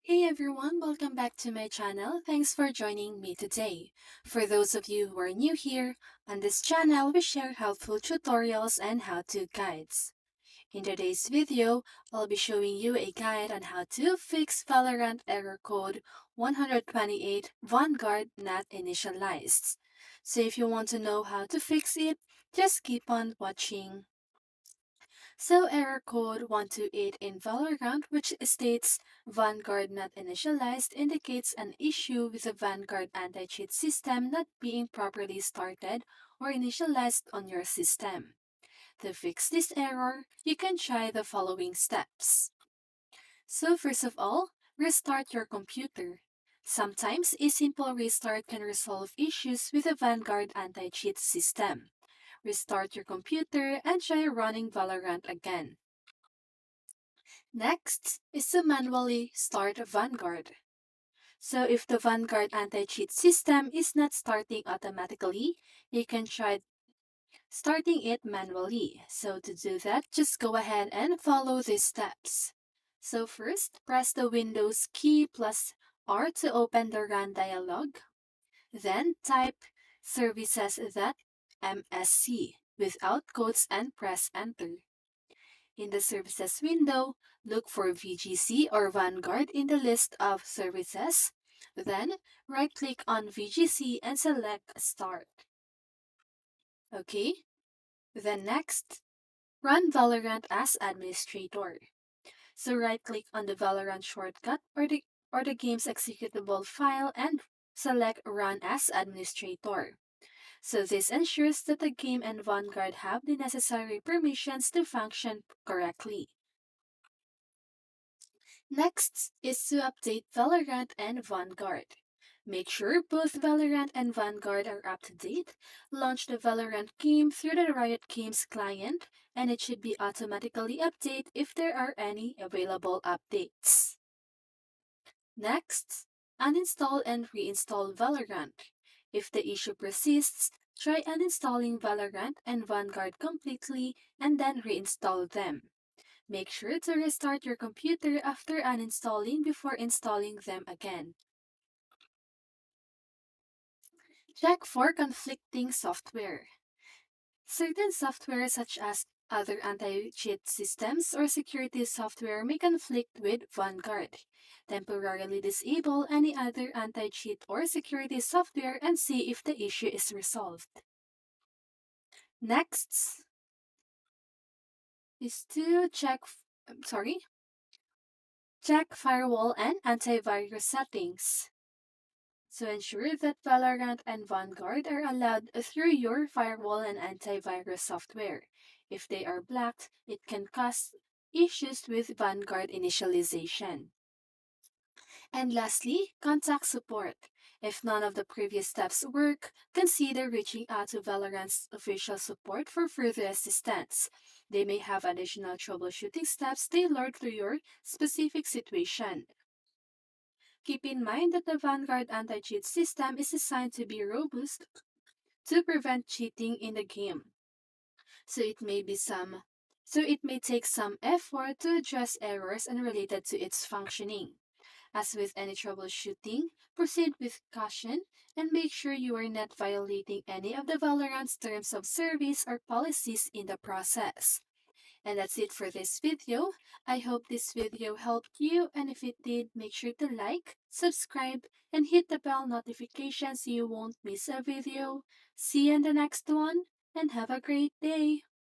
Hey everyone, welcome back to my channel. Thanks for joining me today. For those of you who are new here, on this channel we share helpful tutorials and how-to guides. In today's video, I'll be showing you a guide on how to fix Valorant error code 128 Vanguard Not Initialized. So if you want to know how to fix it, just keep on watching. So error code 128 in Valorant, which states Vanguard not initialized, indicates an issue with the Vanguard anti-cheat system not being properly started or initialized on your system. To fix this error, you can try the following steps. So first of all, restart your computer. Sometimes a simple restart can resolve issues with the Vanguard anti-cheat system. Restart your computer and try running Valorant again. Next is to manually start Vanguard. So if the Vanguard anti-cheat system is not starting automatically, you can try starting it manually. So to do that, just go ahead and follow these steps. So first, press the Windows key plus R to open the Run dialog. Then type services.msc without quotes and press enter. In the Services window, look for VGC or Vanguard in the list of services. Then, right-click on VGC and select Start. Okay, then next, run Valorant as administrator. So right-click on the Valorant shortcut or the game's executable file and select Run as administrator. So this ensures that the game and Vanguard have the necessary permissions to function correctly. Next is to update Valorant and Vanguard. Make sure both Valorant and Vanguard are up to date. Launch the Valorant game through the Riot Games client, and it should be automatically updated if there are any available updates. Next, uninstall and reinstall Valorant. If the issue persists, try uninstalling Valorant and Vanguard completely and then reinstall them. Make sure to restart your computer after uninstalling before installing them again. Check for conflicting software. Certain software such as other anti-cheat systems or security software may conflict with Vanguard. Temporarily disable any other anti-cheat or security software and see if the issue is resolved. Next is to check firewall and antivirus settings. So ensure that Valorant and Vanguard are allowed through your firewall and antivirus software. If they are blocked, it can cause issues with Vanguard initialization. And lastly, contact support. If none of the previous steps work, consider reaching out to Valorant's official support for further assistance. They may have additional troubleshooting steps tailored to your specific situation. Keep in mind that the Vanguard anti-cheat system is designed to be robust to prevent cheating in the game. So it may take some effort to address errors unrelated to its functioning. As with any troubleshooting, proceed with caution and make sure you are not violating any of the Valorant's terms of service or policies in the process. And that's it for this video. I hope this video helped you, and if it did, make sure to like, subscribe, and hit the bell notification so you won't miss a video. See you in the next one, and have a great day!